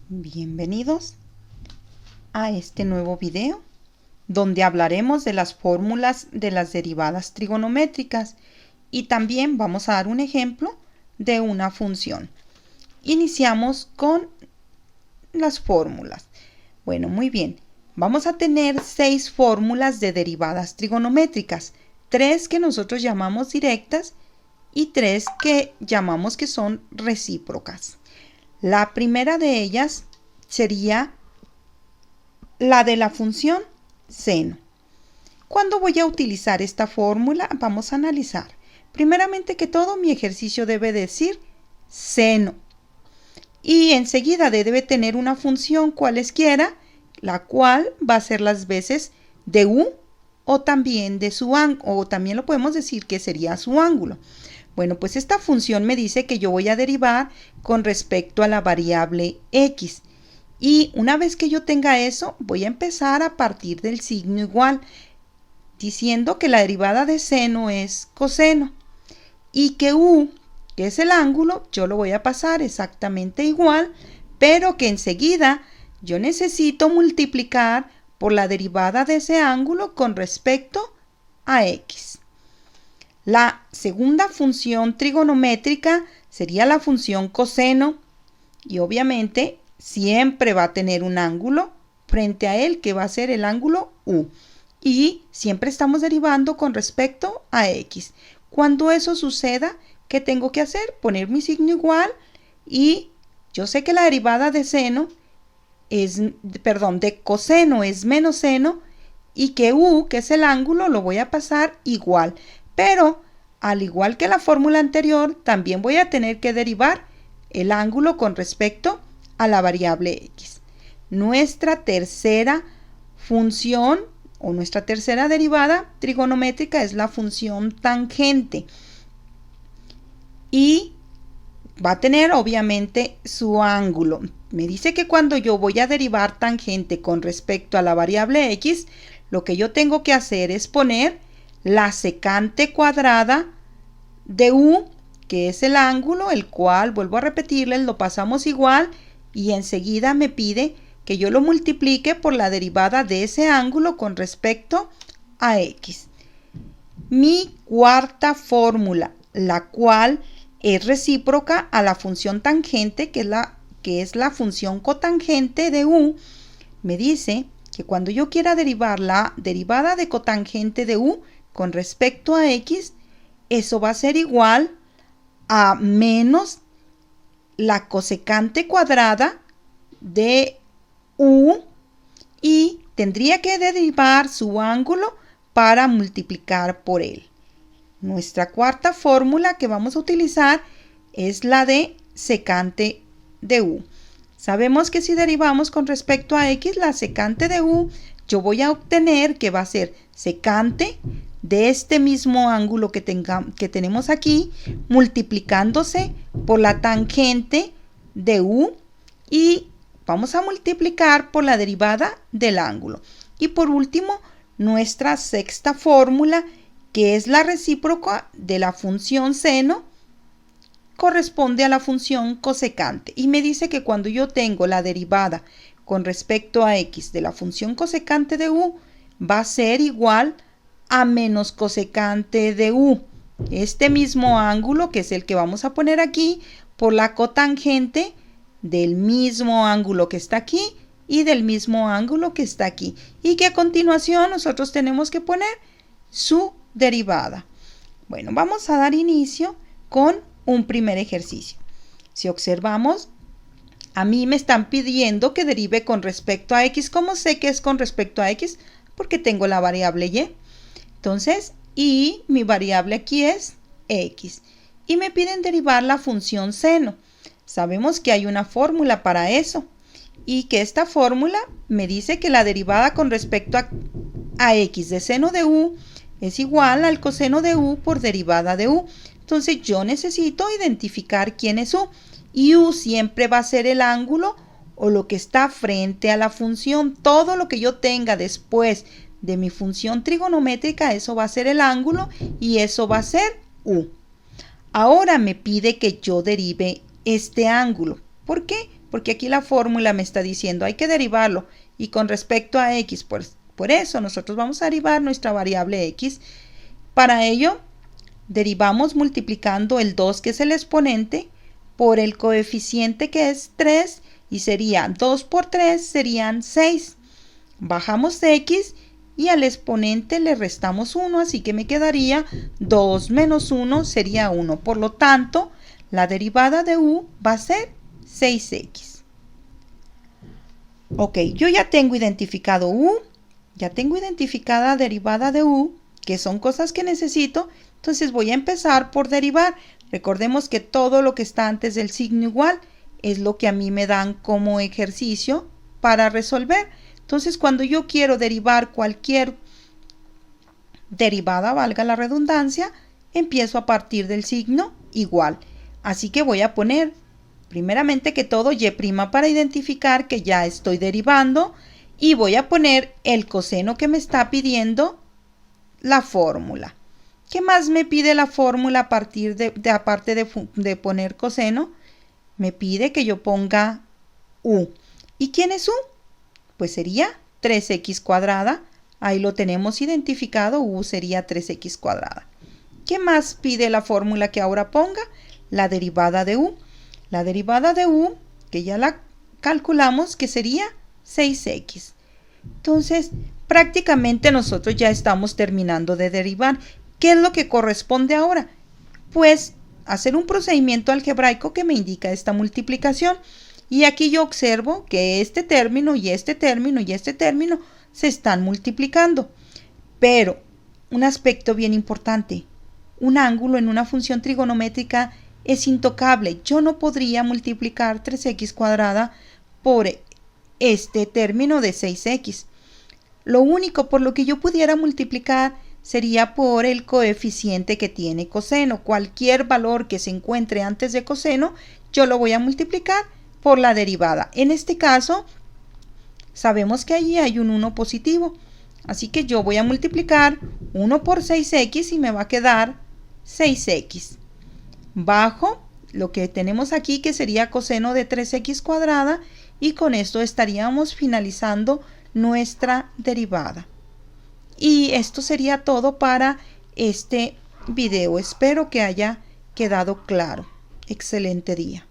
Bienvenidos a este nuevo video donde hablaremos de las fórmulas de las derivadas trigonométricas y también vamos a dar un ejemplo de una función. Iniciamos con las fórmulas. Bueno, muy bien. Vamos a tener 6 fórmulas de derivadas trigonométricas, 3 que nosotros llamamos directas y 3 que llamamos que son recíprocas. La primera de ellas sería la de la función seno. ¿Cuándo voy a utilizar esta fórmula? Vamos a analizar. Primeramente que todo, mi ejercicio debe decir seno. Y enseguida debe tener una función cualesquiera, la cual va a ser las veces de u o también de su ángulo, o también lo podemos decir que sería su ángulo. Bueno, pues esta función me dice que yo voy a derivar con respecto a la variable x. Y una vez que yo tenga eso, voy a empezar a partir del signo igual, diciendo que la derivada de seno es coseno. Y que u, que es el ángulo, yo lo voy a pasar exactamente igual, pero que enseguida yo necesito multiplicar por la derivada de ese ángulo con respecto a x. La segunda función trigonométrica sería la función coseno y obviamente siempre va a tener un ángulo frente a él que va a ser el ángulo u y siempre estamos derivando con respecto a x. Cuando eso suceda, ¿qué tengo que hacer? Poner mi signo igual y yo sé que la derivada de seno de coseno es menos seno y que u, que es el ángulo, lo voy a pasar igual. Pero, al igual que la fórmula anterior, también voy a tener que derivar el ángulo con respecto a la variable x. Nuestra tercera función o nuestra tercera derivada trigonométrica es la función tangente. Y va a tener obviamente su ángulo. Me dice que cuando yo voy a derivar tangente con respecto a la variable x, lo que yo tengo que hacer es poner la secante cuadrada de u, que es el ángulo, el cual, vuelvo a repetirles, lo pasamos igual y enseguida me pide que yo lo multiplique por la derivada de ese ángulo con respecto a x. Mi cuarta fórmula, la cual es recíproca a la función tangente, que es la función cotangente de u, me dice que cuando yo quiera derivar la derivada de cotangente de u con respecto a x, eso va a ser igual a menos la cosecante cuadrada de u y tendría que derivar su ángulo para multiplicar por él. Nuestra cuarta fórmula que vamos a utilizar es la de secante de u. Sabemos que si derivamos con respecto a x la secante de u, yo voy a obtener que va a ser secante de este mismo ángulo que tenemos aquí, multiplicándose por la tangente de u y vamos a multiplicar por la derivada del ángulo. Y por último, nuestra sexta fórmula, que es la recíproca de la función seno, corresponde a la función cosecante. Y me dice que cuando yo tengo la derivada con respecto a x de la función cosecante de u, va a ser igual a menos cosecante de u. Este mismo ángulo, que es el que vamos a poner aquí, por la cotangente del mismo ángulo que está aquí y del mismo ángulo que está aquí. Y que a continuación nosotros tenemos que poner su derivada. Bueno, vamos a dar inicio con un primer ejercicio. Si observamos, a mí me están pidiendo que derive con respecto a x. ¿Cómo sé que es con respecto a x? Porque tengo la variable y. Entonces, y mi variable aquí es x. Y me piden derivar la función seno. Sabemos que hay una fórmula para eso. Y que esta fórmula me dice que la derivada con respecto a x de seno de u es igual al coseno de u por derivada de u. Entonces yo necesito identificar quién es u. Y u siempre va a ser el ángulo o lo que está frente a la función. Todo lo que yo tenga después de mi función trigonométrica, eso va a ser el ángulo y eso va a ser u. Ahora me pide que yo derive este ángulo. ¿Por qué? porque aquí la fórmula me está diciendo hay que derivarlo y con respecto a x, por eso nosotros vamos a derivar nuestra variable x. Para ello derivamos multiplicando el 2, que es el exponente, por el coeficiente, que es 3, y sería 2 por 3 serían 6. Bajamos x y al exponente le restamos 1, así que me quedaría 2 menos 1 sería 1. Por lo tanto, la derivada de u va a ser 6x. Ok, yo ya tengo identificado u, ya tengo identificada derivada de u, que son cosas que necesito. Entonces voy a empezar por derivar. Recordemos que todo lo que está antes del signo igual es lo que a mí me dan como ejercicio para resolver. Entonces cuando yo quiero derivar cualquier derivada, valga la redundancia, empiezo a partir del signo igual. Así que voy a poner primeramente que todo y' para identificar que ya estoy derivando, y voy a poner el coseno que me está pidiendo la fórmula. ¿Qué más me pide la fórmula a partir aparte de poner coseno? Me pide que yo ponga u. ¿Y quién es u? Pues sería 3x cuadrada. Ahí lo tenemos identificado, u sería 3x cuadrada. ¿Qué más pide la fórmula que ahora ponga? La derivada de u. La derivada de u, que ya la calculamos, que sería 6x. Entonces, prácticamente nosotros ya estamos terminando de derivar. ¿Qué es lo que corresponde ahora? Pues hacer un procedimiento algebraico que me indica esta multiplicación. Y aquí yo observo que este término y este término y este término se están multiplicando. Pero un aspecto bien importante, un ángulo en una función trigonométrica es intocable. Yo no podría multiplicar 3x cuadrada por este término de 6x. Lo único por lo que yo pudiera multiplicar sería por el coeficiente que tiene coseno. Cualquier valor que se encuentre antes de coseno, yo lo voy a multiplicar por la derivada. En este caso, sabemos que allí hay un 1 positivo. Así que yo voy a multiplicar 1 por 6x y me va a quedar 6x. Bajo lo que tenemos aquí, que sería coseno de 3x cuadrada, y con esto estaríamos finalizando nuestra derivada. Y esto sería todo para este video. Espero que haya quedado claro. Excelente día.